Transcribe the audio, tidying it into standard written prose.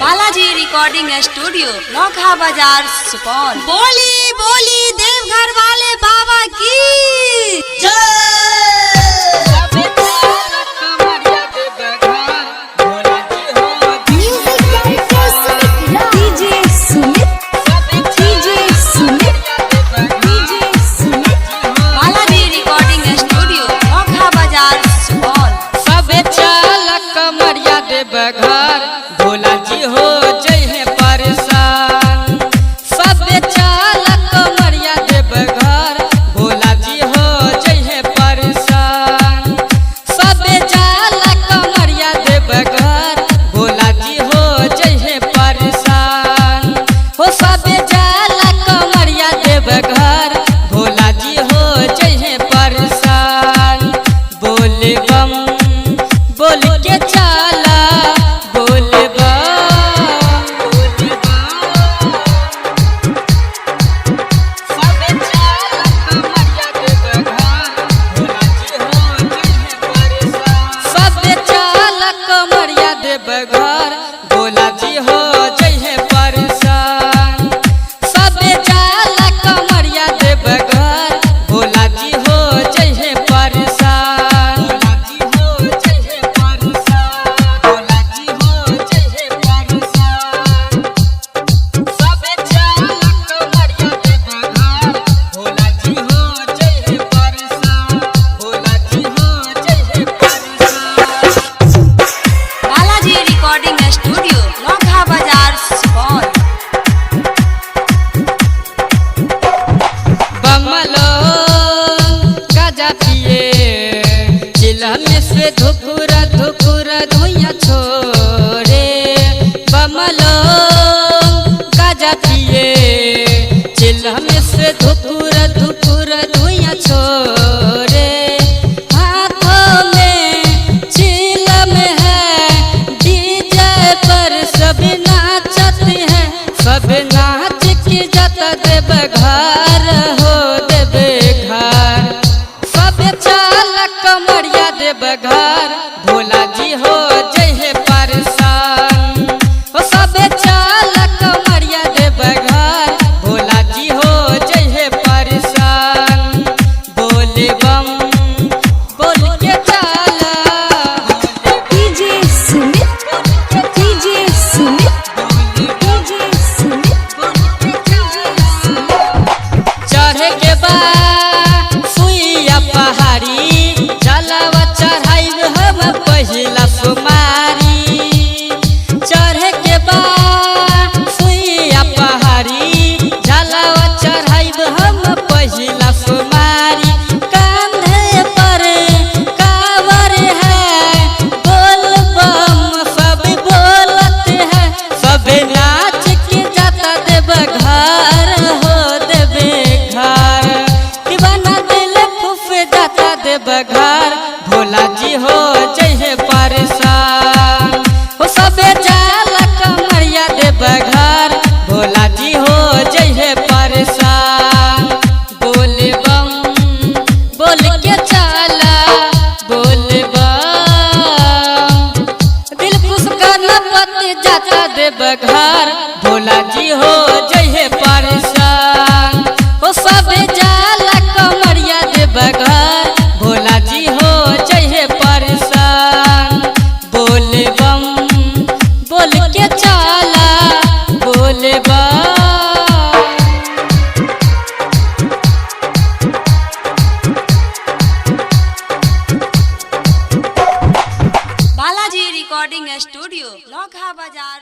Balaji recording studio नौखा बाजार सुपौल। बोली बोली देवघर वाले बाबा की बालाजी रिकॉर्डिंग स्टूडियो नौखा बाजार सुपौल। सब चालक कमरिया देवघर भोला जी हो जय है परेशान। सब चालक कमरिया देवघर भोला जी हो जय है परेशान। सब चालक कमरिया देवघर भोला जी हो जय है परेशान। हो सब चालक कमरिया देवघर भोला जी हो जय है परेशान। बोले बम बोल के चाला बोले सब चालक कमरिया देवघर भोला जी हो जय है परेशान। सब चालक कमरिया देवघर भोला जी हो जय है परेशान। बालाजी रिकॉर्डिंग स्टूडियो नौखा बाजार सुपौल। बमलो गाजा पिए चिलम से धुकुरा धुकुरा धुइया छोड़े। बमलो गाजा पिए चिलम से धुकुरा धुकुरा धुइया छोड़े। हाथों में चिलम है डीजे पर सब नाचत है। सब नाच के जाता देवघर हो देवघर। सब चालक कमरिया देवघर भोला जी हो जय है परेशान। हो सब चालक कमरिया देवघर भोला जी हो जय है परेशान। बोले बम बोल के चाला चढ़े के बाद सुइया पहाड़ी जलवा चढ़ाइब हम पहिला सुमारी। चढ़े के बाद सुइया पहाड़ी जलवा चढ़ाइब हम पहिला सुमारी। कांधे पर कांवर है बोल बम सब बोलत है। सब नाच के जाता देवघर हो देवघर। दीवाना दिल फूफ जाता देवघर भोला जी हो जय है परेशान। हो सब चालक कमरिया देवघर भोला जी हो जय है परेशान। बोले बम बोल के चाला बोले बम दिल खुश करना पति जाता देवघर भोला जी हो जय है परेशान। हो सब चालक कमरिया देवघर भोला जी हो जय है परेशान। बोले बम बोल के चाला बोले बम। बालाजी रिकॉर्डिंग स्टूडियो नौखा बाजार।